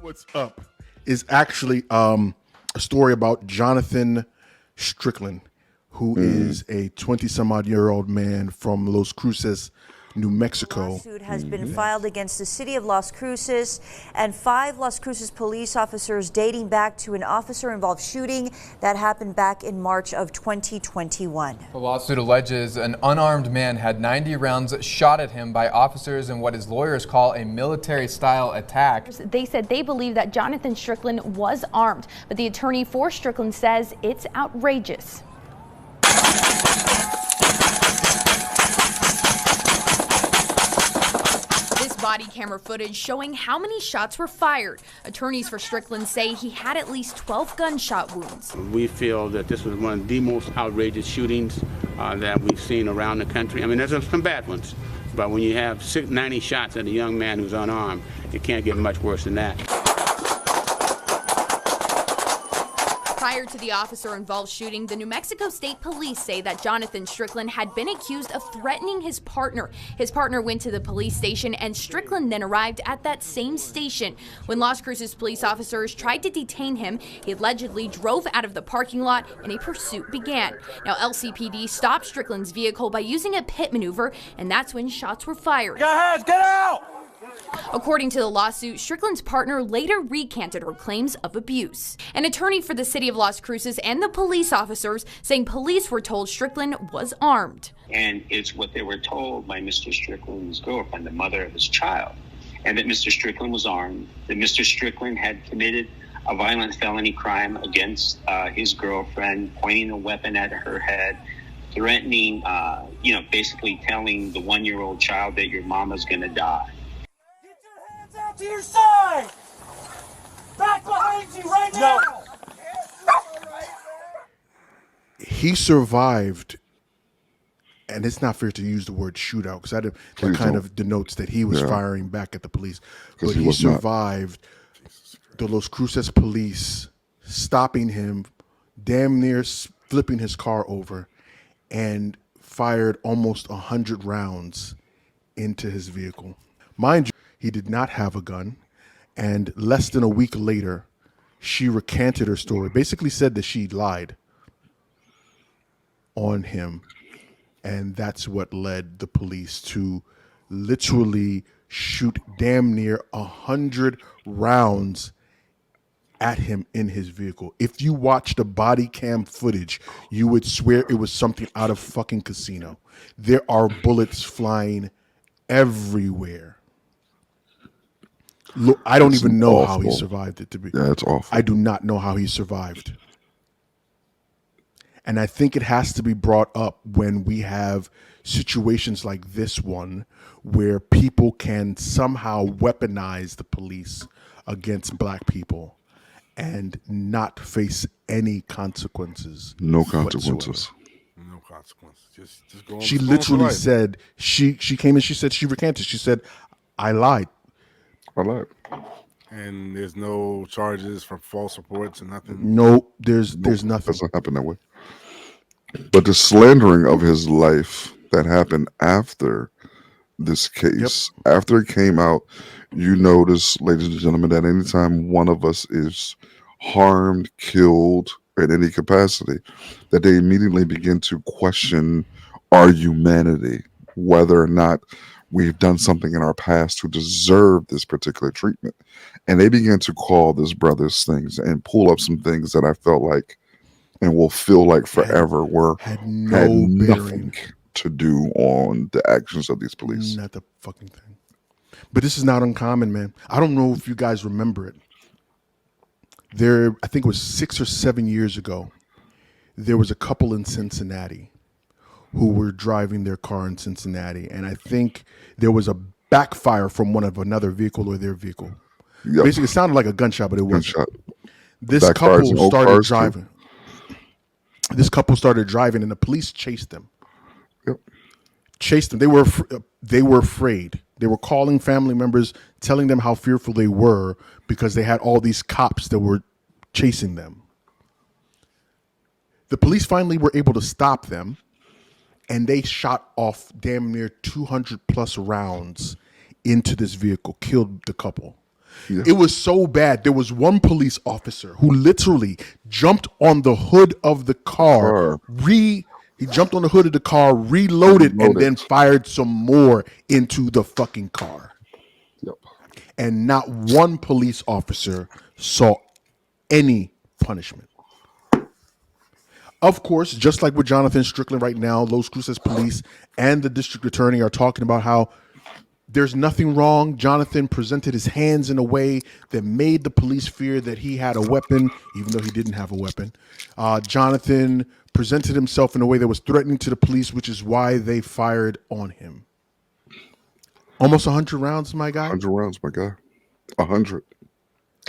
What's up is actually a story about Jonathan Strickland, who is a 20-some-odd-year-old man from Las Cruces, New Mexico. A lawsuit has been filed against the city of Las Cruces and 5 Las Cruces police officers dating back to an officer-involved shooting that happened back in March of 2021. The lawsuit alleges an unarmed man had 90 rounds shot at him by officers in what his lawyers call a military-style attack. They said they believe that Jonathan Strickland was armed, but the attorney for Strickland says it's outrageous. Body camera footage showing how many shots were fired. Attorneys for Strickland say he had at least 12 gunshot wounds. We feel that this was one of the most outrageous shootings that we've seen around the country. I mean, there's some bad ones, but when you have 90 shots at a young man who's unarmed, it can't get much worse than that. Prior to the officer-involved shooting, the New Mexico State Police say that Jonathan Strickland had been accused of threatening his partner. His partner went to the police station, and Strickland then arrived at that same station. When Las Cruces police officers tried to detain him, he allegedly drove out of the parking lot, and a pursuit began. Now, LCPD stopped Strickland's vehicle by using a pit maneuver, and that's when shots were fired. Guys, get out! According to the lawsuit, Strickland's partner later recanted her claims of abuse. An attorney for the city of Las Cruces and the police officers saying police were told Strickland was armed. And it's what they were told by Mr. Strickland's girlfriend, the mother of his child, and that Mr. Strickland was armed, that Mr. Strickland had committed a violent felony crime against his girlfriend, pointing a weapon at her head, threatening, basically telling the 1-year-old child that your mama's gonna die. To your side! Back behind you right now! He survived, and it's not fair to use the word shootout because that kind of denotes that he was firing back at the police. But he survived the Las Cruces police stopping him, damn near flipping his car over, and fired almost 100 rounds into his vehicle. Mind you, he did not have a gun, and less than a week later, she recanted her story, basically said that she lied on him, and that's what led the police to literally shoot damn near 100 rounds at him in his vehicle. If you watch the body cam footage, you would swear it was something out of fucking Casino. There are bullets flying everywhere. Look, I don't even know how he survived it. Yeah, it's awful. I do not know how he survived. And I think it has to be brought up when we have situations like this one where people can somehow weaponize the police against black people and not face any consequences. No consequences. Whatsoever. No consequences. Just go on. She literally said, she came and she said she recanted. She said, I lied. And there's no charges for false reports and nothing. No, there's nothing. Doesn't happen that way. But the slandering of his life that happened after this case, after it came out, you notice, ladies and gentlemen, that anytime one of us is harmed, killed, in any capacity, that they immediately begin to question our humanity, whether or not we've done something in our past to deserve this particular treatment. And they began to call this brother's things and pull up some things that I felt like and will feel like forever had nothing to do on the actions of these police. Not the fucking thing. But this is not uncommon, man. I don't know if you guys remember it. I think it was 6 or 7 years ago, there was a couple in Cincinnati who were driving their car in Cincinnati, and I think there was a backfire from another vehicle or their vehicle. Yep. Basically, it sounded like a gunshot, but it wasn't. This couple started driving. This couple started driving, and the police chased them. Yep. Chased them. They were afraid. They were calling family members, telling them how fearful they were because they had all these cops that were chasing them. The police finally were able to stop them, and they shot off damn near 200 plus rounds into this vehicle, killed the couple. Yeah. It was so bad. There was one police officer who literally jumped on the hood of the car, he jumped on the hood of the car, reloaded, and then fired some more into the fucking car. Yep. And not one police officer saw any punishment. Of course, just like with Jonathan Strickland right now, Las Cruces police and the district attorney are talking about how there's nothing wrong. Jonathan presented his hands in a way that made the police fear that he had a weapon, even though he didn't have a weapon. Jonathan presented himself in a way that was threatening to the police, which is why they fired on him. Almost 100 rounds, my guy? 100 rounds, my guy. 100.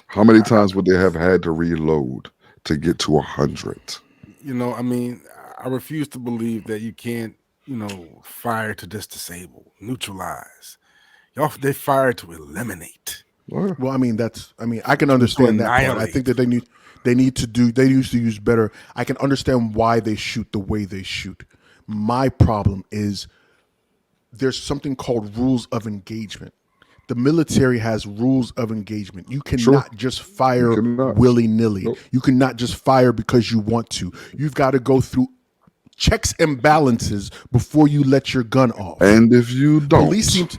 How many times would they have had to reload to get to 100? You know, I mean, I refuse to believe that you can't, fire to just disable, neutralize. They fire to eliminate. Well, I mean, I can understand that part. I think that they used to use better. I can understand why they shoot the way they shoot. My problem is there's something called rules of engagement. The military has rules of engagement. You cannot just fire willy-nilly. Nope. You cannot just fire because you want to. You've got to go through checks and balances before you let your gun off. And if you don't, police seem to,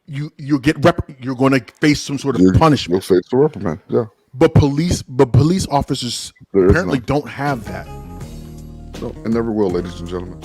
you're going to face some sort of punishment. You'll face the reprimand. Yeah. But police officers apparently don't have that. No, and never will, ladies and gentlemen.